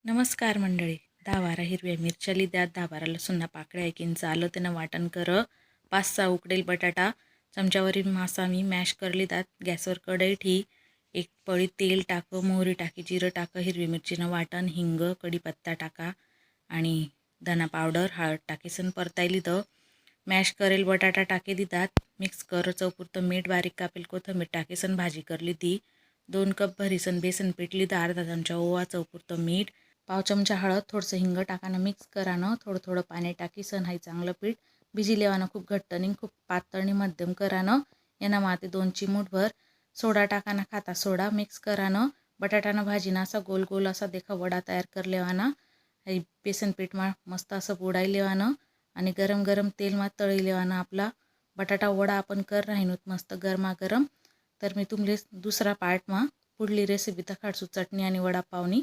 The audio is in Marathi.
नमस्कार मंडळी. 10-12 हिरव्या मिरच्या लिद्यात, 10-12 लसूणना पाकळ्या एकींच आलं त्यानं वाटण कर. 5-6 उकडेल बटाटा, चमच्यावरील मासा मी मॅश कर लिदात. गॅसवर कढई ठी, एक पळी तेल टाक, मोहरी टाकी, जिरं टाक, हिरवी मिरचीनं वाटण, हिंग, कढीपत्ता टाका आणि धना पावडर, हळद टाकीसन परताय लिदं. मॅश करेल बटाटा टाके दितात, मिक्स कर. चवपुरतं मीठ, बारीक कापेल कोथिंबीर टाकेसन भाजी करली ती. 2 कप भरीसन बेसन पीठ लिदं, अर्धा चमचा ओवा, चवपुरतं मीठ, पाव चमचा हळद, थोडंसं हिंग टाकानं मिक्स करानं थोडं थोडं पाणी टाकी सण हाई चांगलं पीठ भिजी लेवानं. खूप घट्ट आणि खूप पातळ आणि मध्यम करानं. यानं माते 2 चिमूटभर सोडा टाकानं, खाता सोडा मिक्स करानं. बटाटानं भाजीनं असा गोल गोल असा देखा वडा तयार कर लेवाना. हे बेसन पीठमा मस्त असं बुडाई लेवानं आणि गरम गरम तेलमा तळी लेवानं. आपला बटाटा वडा आपण कर राहिनोत मस्त गरमागरम. तर मी तुमले दुसरा पार्टमा पुढली रेसिपी दाखवाडसू चटणी आणि वडापावनी.